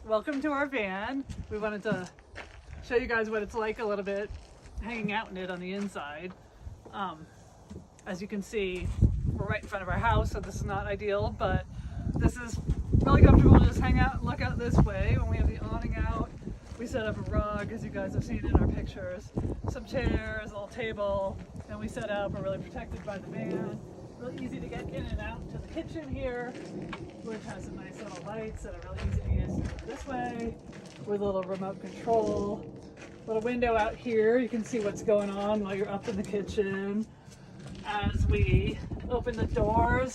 welcome to our van. We wanted to show you guys what it's like a little bit hanging out in it on the inside. As you can see, we're right in front of our house, so this is not ideal, but this is really comfortable to just hang out and look out this way. When we have the awning out, we set up a rug, as you guys have seen in our pictures, some chairs, a little table, and we set up. We're really protected by the van. Really easy to get in and out to the kitchen here, which has some nice little lights that are really easy to use this way, with a little remote control. Little window out here, you can see what's going on while you're up in the kitchen. As we open the doors,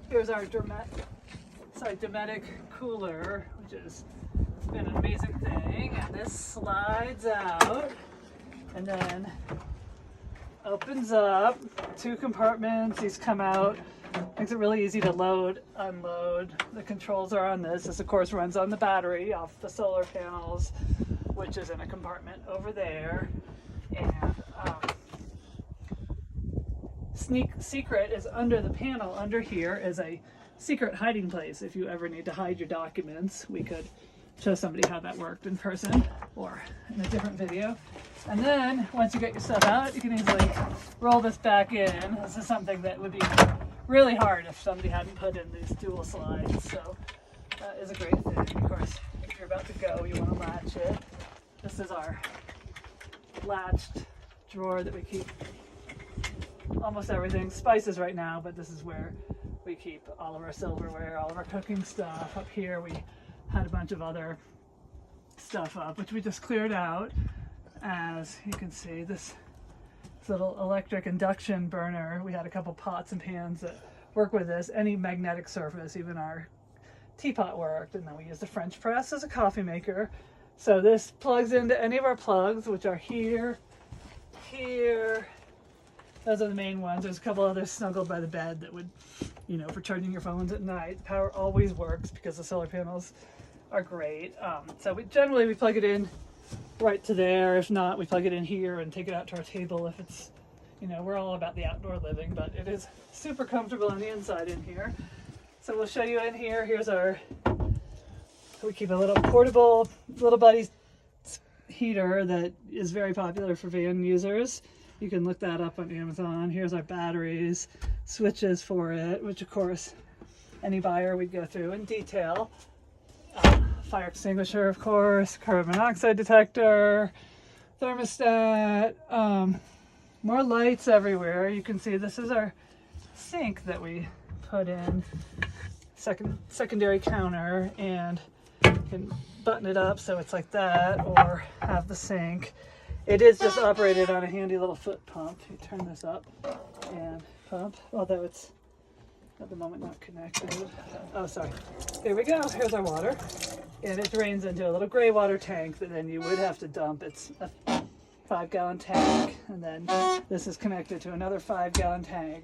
here's our Dometic cooler, which has been an amazing thing. And this slides out and then opens up. 2 compartments, these come out. Makes it really easy to load, unload. The controls are on this. This of course runs on the battery off the solar panels, which is in a compartment over there. And secret is under the panel. Under here is a secret hiding place. If you ever need to hide your documents, we could show somebody how that worked in person or in a different video. And then once you get your stuff out, you can easily roll this back in. This is something that would be really hard if somebody hadn't put in these dual slides. So that is a great thing. Of course, if you're about to go, you want to latch it. This is our latched drawer that we keep almost everything. Spices right now, but this is where we keep all of our silverware, all of our cooking stuff. Up here we had a bunch of other stuff up, which we just cleared out. As you can see, this little electric induction burner, we had a couple pots and pans that work with this. Any magnetic surface, even our teapot worked. And then we used the French press as a coffee maker. So this plugs into any of our plugs, which are here. Those are the main ones. There's a couple others snuggled by the bed that would, for charging your phones at night. The power always works because the solar panels are great. So we plug it in right to there. If not, we plug it in here and take it out to our table if it's, we're all about the outdoor living, but it is super comfortable on the inside in here. So we'll show you in here. Here's we keep a little portable little buddy heater that is very popular for van users. You can look that up on Amazon. Here's our batteries, switches for it, which of course any buyer would go through in detail. Fire extinguisher, of course, carbon monoxide detector, thermostat, more lights everywhere. You can see this is our sink that we put in, secondary counter, and you can button it up so it's like that, or have the sink. It is just operated on a handy little foot pump. You turn this up and pump, although it's at the moment not connected. Oh, sorry. There we go. Here's our water. And it drains into a little gray water tank that then you would have to dump. It's a 5-gallon tank. And then this is connected to another 5-gallon tank.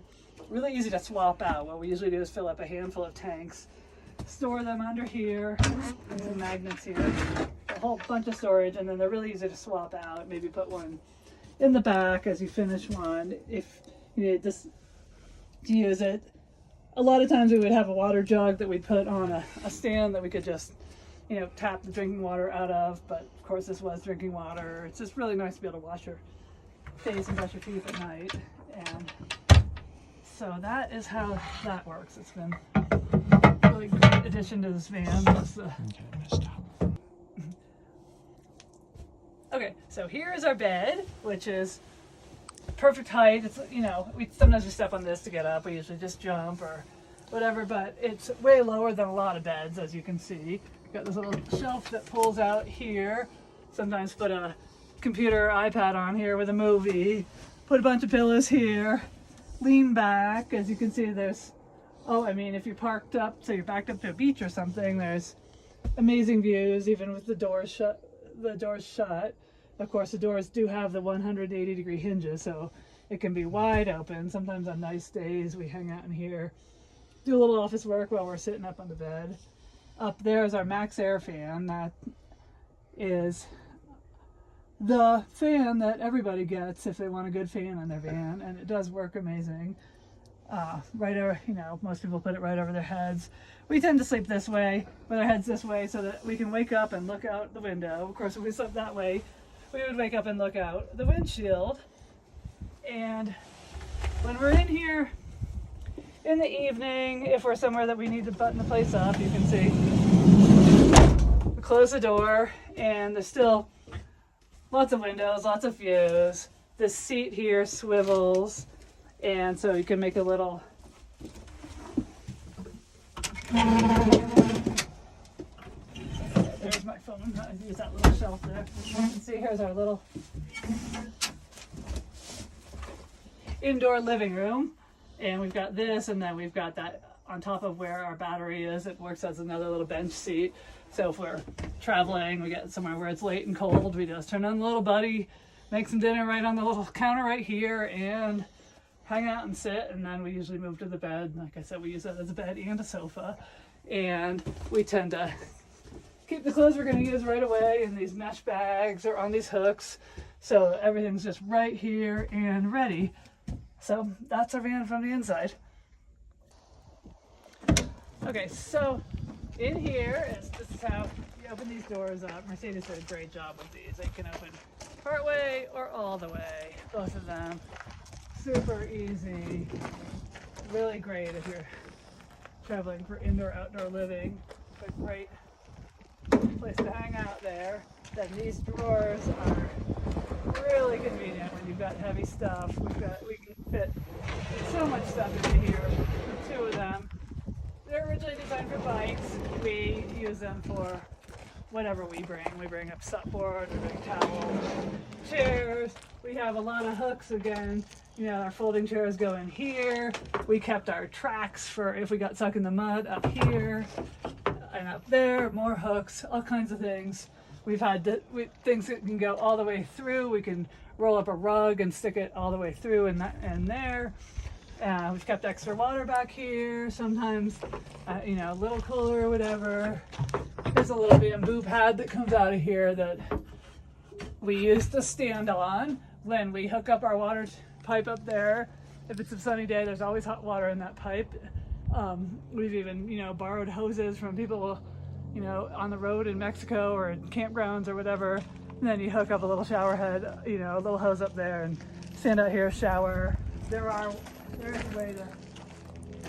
Really easy to swap out. What we usually do is fill up a handful of tanks, store them under here. There's some magnets here. A whole bunch of storage, and then they're really easy to swap out. Maybe put one in the back as you finish one if you need to use it. A lot of times we would have a water jug that we'd put on a stand that we could just, tap the drinking water out of. But of course this was drinking water. It's just really nice to be able to wash your face and brush your teeth at night. And so that is how that works. It's been a really great addition to this van. Okay, so here is our bed, which is perfect height. It's, sometimes we step on this to get up. We usually just jump or whatever, but it's way lower than a lot of beds, as you can see. Got this little shelf that pulls out here. Sometimes put a computer or iPad on here with a movie. Put a bunch of pillows here. Lean back. As you can see, there's, if you're parked up, so you're backed up to a beach or something, there's amazing views, even with the doors shut. Of course, the doors do have the 180-degree hinges, so it can be wide open. Sometimes on nice days, we hang out in here, do a little office work while we're sitting up on the bed. Up there is our Max Air fan. That is the fan that everybody gets if they want a good fan on their van, and it does work amazing. right over, you know, most people put it right over their heads. We tend to sleep this way, with our heads this way, so that we can wake up and look out the window. Of course, if we slept that way, we would wake up and look out the windshield. And when we're in here in the evening, if we're somewhere that we need to button the place up, you can see we close the door, and there's still lots of windows, lots of views. This seat here swivels, and so you can make a little there's my phone. I use that little shelf there. You can see here's our little indoor living room, and we've got this, and then we've got that on top of where our battery is. It works as another little bench seat. So if we're traveling, we get somewhere where it's late and cold, we just turn on the little buddy, make some dinner right on the little counter right here, and hang out and sit. And then we usually move to the bed. Like I said, we use it as a bed and a sofa. And we tend to keep the clothes we're going to use right away in these mesh bags or on these hooks. So everything's just right here and ready. So that's our van from the inside. Okay, so in here, this is how you open these doors up. Mercedes did a great job with these. They can open part way or all the way, both of them. Super easy, really great if you're traveling for indoor outdoor living. A great place to hang out there. Then these drawers are really convenient when you've got heavy stuff. We can fit so much stuff into here with two of them. They're originally designed for bikes. We use them for whatever we bring. We bring up supboard, we bring towels, chairs. We have a lot of hooks again. You know, our folding chairs go in here. We kept our tracks for if we got stuck in the mud up here and up there, more hooks, all kinds of things. We've had things that can go all the way through. We can roll up a rug and stick it all the way through and there. We've kept extra water back here. Sometimes, you know, a little cooler or whatever. There's a little bamboo pad that comes out of here that we use to stand on when we hook up our water pipe up there. If it's a sunny day, there's always hot water in that pipe. We've even, you know, borrowed hoses from people, you know, on the road in Mexico or in campgrounds or whatever. And then you hook up a little shower head, you know, a little hose up there and stand out here, shower. There is a way to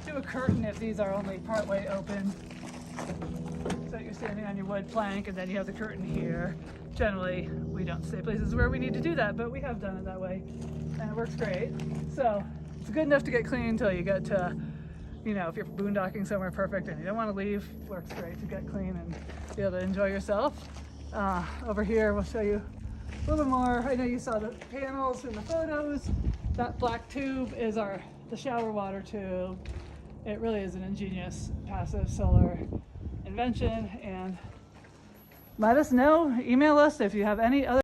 do a curtain if these are only part way open. So you're standing on your wood plank and then you have the curtain here. Generally, we don't stay places where we need to do that, but we have done it that way and it works great. So it's good enough to get clean until you get to, you know, if you're boondocking somewhere perfect and you don't want to leave, works great to get clean and be able to enjoy yourself. Over here, we'll show you a little more. I know you saw the panels in the photos. That black tube is the shower water tube. It really is an ingenious passive solar invention, and let us know, email us if you have any other